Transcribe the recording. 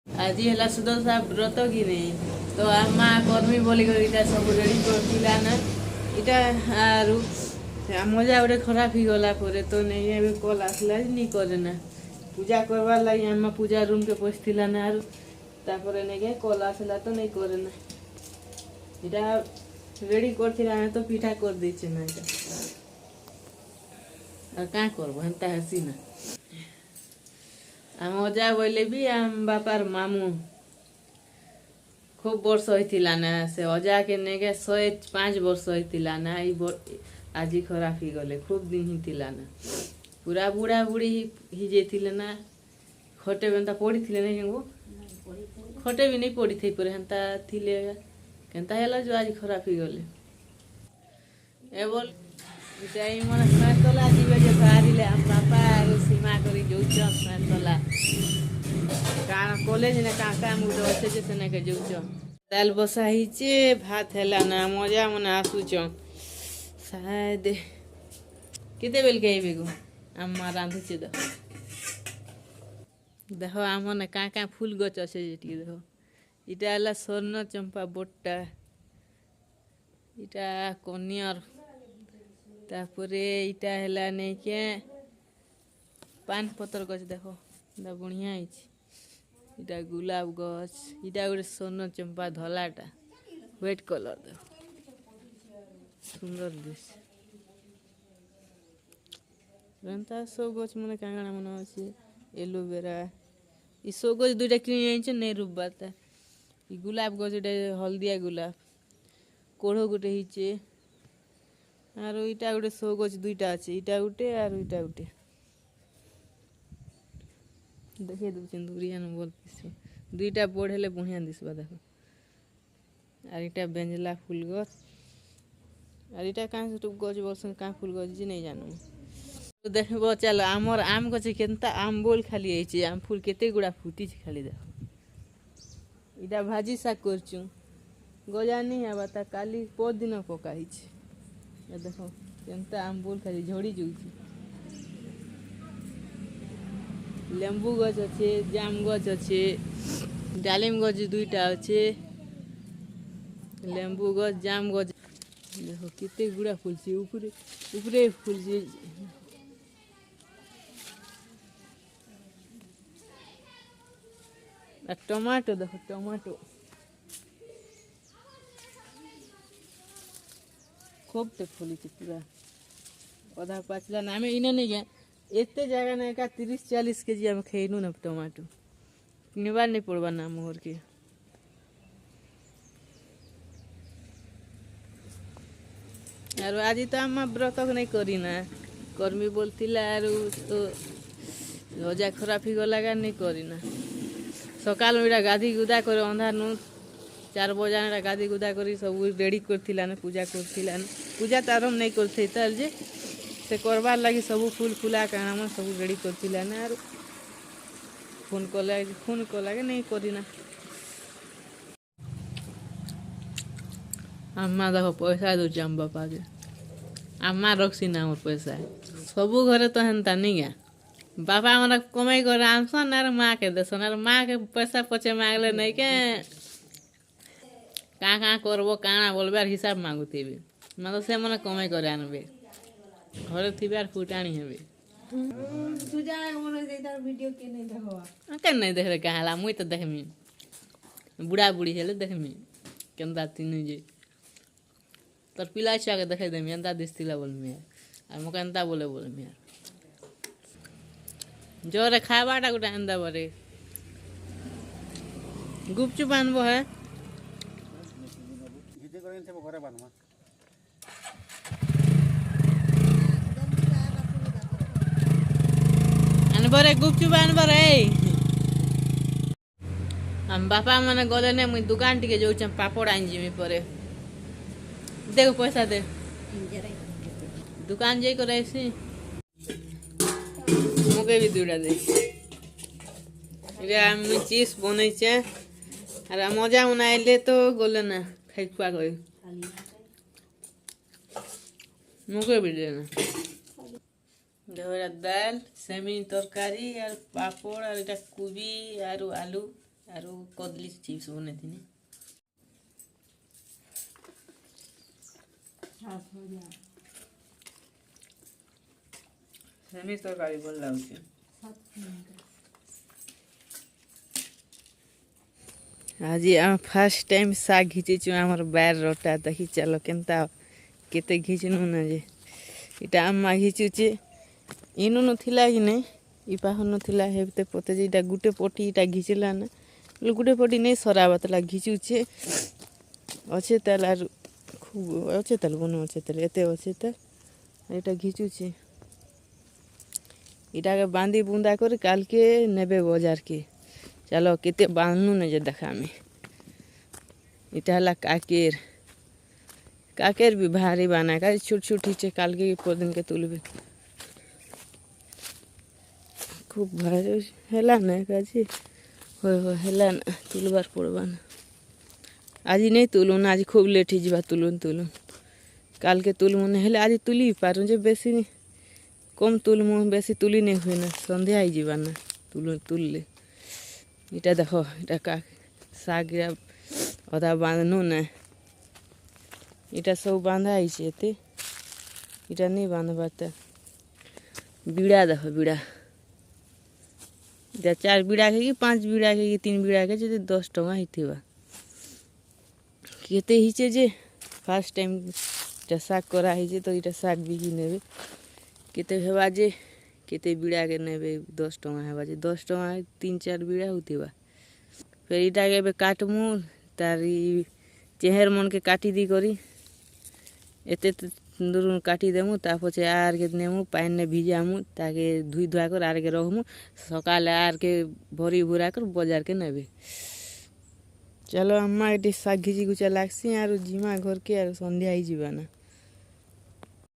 आज है सुदर्शा व्रत कि नहीं तो आमा कर्मी बोलिक सब रेडी कर इटा आरु मजा गोटे खराब हो गला तो नहीं कल आसला नहीं करे ना पूजा करवार लगी आमा पूजा रूम के पशिला ना आरु तापर नहीं कल आसला तो नहीं करे ना इटा रेडी कर तो पिठा कर देचे ना इटा क्या करब हेन्ता हसी ना आम अजा बोले भी आम बापार मामू खूब वर्ष होता ना से अजा के नेगे 105 वर्ष होता ना आज खराब ही गले खूब दिन ही थिला ना पूरा बुढ़ा बुढ़ी ही जाते ना खटे भी पड़ी थे ना खटे भी नहीं पड़ी थी पर हेन्ता थिले केन्ता है जो आज खराब ही गले ए बोल मन स्मातला जीवे जो बाहर आम बापा सीमा करी जाऊच स्मातला कॉलेज ने का काम गुटे अच्छे जे सेने के जाऊच दाल बसा हिचे भात हैला ना मजा मन आसुच शायद केते बेल के आइबे गो अम्मा रांधुचे देखो आम ने का फूल गछ अच्छे जेटी देखो इटा हला स्वर्ण चंपा बोटा इटा कनियर तापरे इटा हैला नहीं के पान पतर गछ देखो इटा बढ़िया इटा गुलाब गछ इटा गोटे स्वर्ण चंपा धलाटा व्हाइट कलर देखो सुंदर दिस रंता सब गछ मन कांगणा मन अछि एलोवेरा ई सब गछ दुइटा किनि आइछ नै रुबाता ई गुलाब गछ इटा हल्दिया गुलाब कोढ़ो गोटे हिचे आरो इटा गोटे सो गछ दुइटा अछि इटा गोटे आरो इटा गोटे देखे दूचन दूरिया न बोल पिसो दुइटा बढ़ेले बढ़िया दिसबा देखो आर इटा बेंजला फूल गछ आर इटा का से गछ बसन का फूल गछ जी नहीं जानू तो देखबो चल आमर आम गछ केनता आम बोल खाली आइছে आम फूल केते गुडा फुटी छ खाली देखो इटा भाजी सा करचू गजा नहीं आबा ता काली पो दिन पका हिचे ये देखो केनता आम बोल खाली झड़ी जाउची लेंबू गछ अच्छे जाम गछ अच्छे डालिम गछ दुईटा अच्छे लेंबू गछ जाम गछ देखो कितने गुड़ा फूल से ऊपरे ऊपरे फूल से टमाटो देखो टमाटो खूब तो फूली पूरा पौधा पाचला ना हमें इन्हें नहीं गया एते जगह ना का 30-40 केजी हम खेनू ना टमाटो किनबार नहीं पड़बा ना मोहर के आरो आज तो हम व्रत नहीं करी ना कर्मी बोलतिला आरो तो रोजा खराब ही गला का नहीं करी ना सकाल में गाधी गुदा कर अंधार नु 4 बजे गाधी गुदा करी सब रेडी करथिला ना पूजा करथिला ना पूजा तो आरंभ नहीं करथे तल जे से करबार लगी सब फूल फुला काना सब रेडी करथिला ना आरो फोन को लगे नहीं करी ना अम्मा देखो पैसा दो आम बापा के अम्मा रखसी ना मोर पैसा सबू घरे तो हेन्ता नहीं गया बापा हमारा कमाई कर आमसन आर माँ के देसन आर माँ के पैसा पचे मांगले नहीं के कहाँ करबो काना बोलबार हिसाब मांगुती भी मतलब से मन कमाई करे आनबे घरे थिबार फुटाणी हेबे तुजा मोर जेतार वीडियो के नहीं देखबा के नहीं देख रे कहाला मुई तो देखमी बुढ़ा बुढ़ी हेले देखमी केनता तीनु जे तर पिला छा के देखे देमी एंता दिसतिला बोलमी आ मका एंता बोलमी जोरे खाबाटा गुटा एंदा बरे गुपचुप आनबो है हिते करेन से घरे बानमा बरे गुपचुप आनबरे हम बापा मने गले ने मुई दुकान टिके जाउछ पापड़ आइन जिमी परे देखो पैसा दे दुकान जाई करे से मुके भी दुडा दे रे हम चीज बनै छे अरे मजा उनाइले तो गले ना खाइ खुआ गई मुके भी दे ना दाल सेमी तरकारी और पापड़ और इटा कोबी और आलू आरो कदली चिप्स बनेथिनी सेमी तरकारी भल लाଗୁଛି। आज आम फर्स्ट टाइम साग घिचीचु आमर बार रोटा देखी चलो केनता केते घिचनु ना जे इटा आम घिचुचे इनु नथिला कि नहीं इ पाह नथिला हेबते पते जे इटा गुटे पटी इटा घिचला ना गुटे पटी नहीं सराबतला घिचुचे अच्छे तल आर खूब अच्छे तल बनो अच्छे तल एते अच्छे तल इटा घिचुचे इटा के बांधी बुंदा कर काल के नेबे बाजार के चलो केते बांधनु ने जे देखा में इटा हला काकेर भी भारी बाना का छोट छोट हिचे काल के दिन के तुलबे खूब भारी हेला ना काजी हो हेला ना तुलबार पड़बाना आज नहीं तुलून आज खूब लेट ही जीवा तुलून काल के तुलमु ने हेले आज तुली पारू जे बेसी कम तुलमु बेसी तुली नहीं हुए ना संध्या ही जीवा ना तुलले इटा देखो इटा का साग अदा बांधनु ना इटा सब बांधा है इटा नहीं बांधबाता बीड़ा देखो बीड़ा इटा 4 बीड़ा के 5 बीड़ा के 3 बीड़ा के जे 10 टका हिथिबा केते हिचे जे फर्स्ट टाइम इटा साग करा हिचे तो इटा साग बिकी नेबे केते हेबा जे केते बीड़ा के नेबे 10 टका हेबा जे 10 टका 3-4 बीड़ा होतिबा फिर इटा के काटमु तारी चेहर मन के काटी दी करी एते दूर काटी देमु ता पछे आर के नेमु पानी ने भिजामु ताके धुई धुआ कर आर के रहमु सकाल आर के भरी भुरा कर बाजार के नेबे चलो अम्मा एटी साग घिची गुचा लागसी आरो जिमा घर के आरो संध्या ही जीवाना।